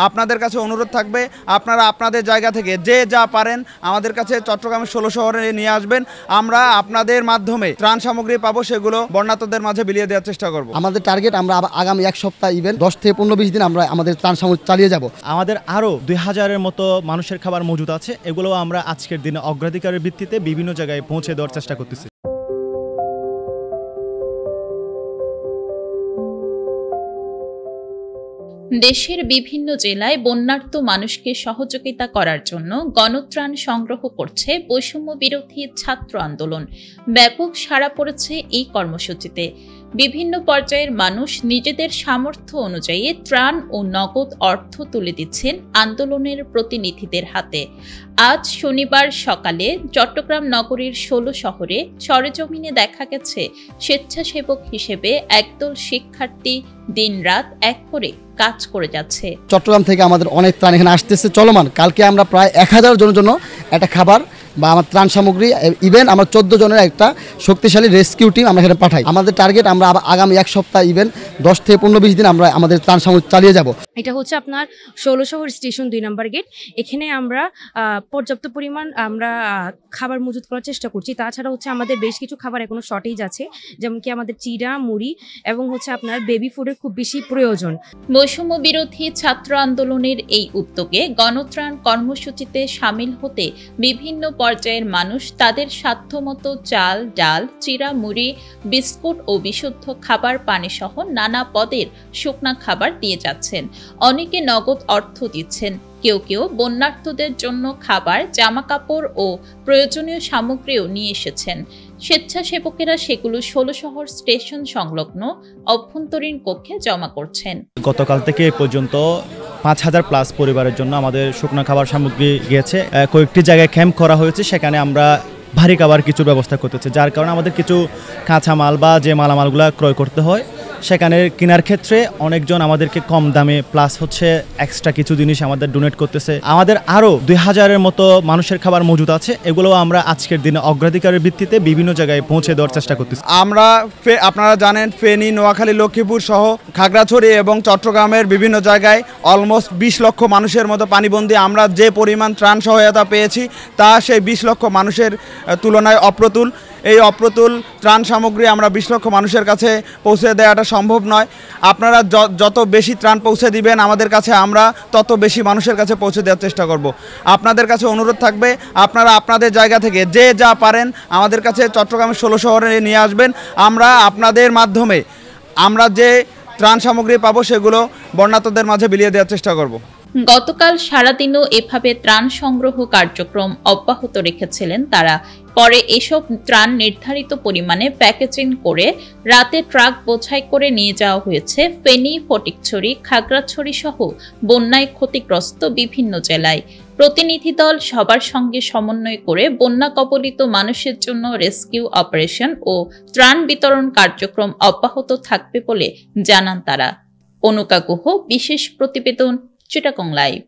আপনাদের কাছে অনুরোধ থাকবে আপনারা আপনাদের জায়গা থেকে যে যা পারেন আমাদের কাছে চট্টগ্রামের 16 শহরে নিয়ে আসবেন। আমরা আপনাদের মাধ্যমে ত্রাণ সামগ্রী পাবো, সেগুলো বন্যার্তদের মাঝে বিলিয়ে দেওয়ার চেষ্টা করব। আমাদের টার্গেট আমরা আগামী এক সপ্তাহ ইভেন 10 থেকে 15-20 দিন আমরা আমাদের ত্রাণ সামগ্রী চালিয়ে যাব। আমাদের আরও 2000-এর মতো মানুষের খাবার মজুদ আছে, এগুলো আমরা আজকের দিনে অগ্রাধিকারের ভিত্তিতে বিভিন্ন জায়গায় পৌঁছে দেওয়ার চেষ্টা করতেছি। দেশের বিভিন্ন জেলায় বন্যার্ত মানুষকে সহযোগিতা করার জন্য গণত্রাণ সংগ্রহ করছে বৈষম্য বিরোধী ছাত্র আন্দোলন। ব্যাপক সাড়া পড়েছে এই কর্মসূচিতে। বিভিন্ন পর্যায়ের মানুষ নিজেদের সামর্থ্য অনুযায়ী ত্রাণ ও নগদ অর্থ তুলে দিচ্ছেন আন্দোলনের প্রতিনিধিদের হাতে। আজ শনিবার সকালে চট্টগ্রাম নগরীর 16 শহরে সরেজমিনে দেখা গেছে স্বেচ্ছাসেবক হিসেবে একদল শিক্ষার্থী দিনরাত এক করে কাজ করে যাচ্ছে। চট্টগ্রাম থেকে আমাদের অনেক ত্রাণ এখানে আসতেছে চলমান। কালকে আমরা প্রায় 1000 জনের জন্য একটা খাবার বা আমার ত্রাণ সামগ্রী ইভেন আমরা 14 জনের একটা শক্তিশালী রেস্কিউ টিম আমরা এখানে পাঠাই। আমাদের টার্গেট আমরা আগামী এক সপ্তাহ ইভেন 10 থেকে 15-20 দিন আমরা আমাদের ত্রাণ সামগ্রী চালিয়ে যাব। এটা হচ্ছে আপনার 16 শহর স্টেশন 2 নম্বর গেট। এখানে আমরা পর্যাপ্ত পরিমাণ আমরা খাবার মজুত করার চেষ্টা করছি। তাছাড়া হচ্ছে আমাদের বেশ কিছু খাবার এখনো শর্টেজ আছে, যেমন কি আমাদের চিড়া, মুড়ি এবং হচ্ছে আপনার বেবি ফুডের খুব বেশি প্রয়োজন। বৈষম্য বিরোধী ছাত্র আন্দোলনের এই উদ্যোগে গণত্রাণ কর্মসূচিতে সামিল হতে বিভিন্ন পর্যায়ের মানুষ তাদের সাধ্যমতো চাল, ডাল, চিড়া, মুড়ি, বিস্কুট ও বিশুদ্ধ খাবার, পানি সহ নানা পদের শুকনা খাবার দিয়ে যাচ্ছেন। অনেকে নগদ অর্থ দিচ্ছেন। কেউ কেউ বন্যার্তদের জন্য খাবার, জামা কাপড় ও প্রয়োজনীয় সামগ্রীও নিয়ে এসেছেন। স্বেচ্ছাসেবকেরা সেগুলো 16 শহর স্টেশন সংলগ্ন অভ্যন্তরীণ কক্ষে জমা করছেন। গতকাল থেকে এ পর্যন্ত 5000+ পরিবারের জন্য আমাদের শুকনো খাবার সামগ্রী গিয়েছে। কয়েকটি জায়গায় ক্যাম্প করা হয়েছে, সেখানে আমরা ভারী খাবার কিছু ব্যবস্থা করতেছি, যার কারণে আমাদের কিছু কাঁচামাল বা যে মালামালগুলো ক্রয় করতে হয় সেখানে কেনার ক্ষেত্রে অনেকজন আমাদেরকে কম দামে প্লাস হচ্ছে এক্সট্রা কিছু জিনিস আমাদের ডোনেট করতেছে। আমাদের আরও 2000-এর মতো মানুষের খাবার মজুদ আছে, এগুলো আমরা আজকের দিনে অগ্রাধিকারের ভিত্তিতে বিভিন্ন জায়গায় পৌঁছে দেওয়ার চেষ্টা করতেছি। আমরা আপনারা জানেন ফেনী, নোয়াখালী, লক্ষ্মীপুর সহ খাগড়াছড়ি এবং চট্টগ্রামের বিভিন্ন জায়গায় অলমোস্ট 20 লক্ষ মানুষের মতো পানিবন্দী। আমরা যে পরিমাণ ত্রাণ সহায়তা পেয়েছি তা সেই 20 লক্ষ মানুষের তুলনায় অপ্রতুল। এই অপ্রতুল ত্রাণ সামগ্রী আমরা 20 লক্ষ মানুষের কাছে পৌঁছে দেওয়াটা সম্ভব নয়। আপনারা যত বেশি ত্রাণ পৌঁছে দিবেন আমাদের কাছে, আমরা তত বেশি মানুষের কাছে পৌঁছে দেওয়ার চেষ্টা করব। আপনাদের কাছে অনুরোধ থাকবে আপনারা আপনাদের জায়গা থেকে যে যা পারেন আমাদের কাছে চট্টগ্রামের 16 শহরে নিয়ে আসবেন। আমরা আপনাদের মাধ্যমে আমরা যে ত্রাণ সামগ্রী পাবো সেগুলো বন্যার্তদের মাঝে বিলিয়ে দেওয়ার চেষ্টা করব। গতকাল সারাদিনও এভাবে ত্রাণ সংগ্রহ কার্যক্রম অব্যাহত রেখেছিলেন তারা। পরে এসব ত্রাণ নির্ধারিত পরিমাণে প্যাকেজিং করে রাতে ট্রাক বোঝাই করে নিয়ে যাওয়া হয়েছে ফেনী, ফটিকছড়ি, খাগড়াছড়ি সহ বন্যায় ক্ষতিগ্রস্ত বিভিন্ন জেলায়। প্রতিনিধি দল সবার সঙ্গে সমন্বয় করে বন্যা কবলিত মানুষের জন্য রেস্কিউ অপারেশন ও ত্রাণ বিতরণ কার্যক্রম অব্যাহত থাকবে বলে জানান তারা। অনুকা গুহ, বিশেষ প্রতিবেদন, চিটাগং লাইভ।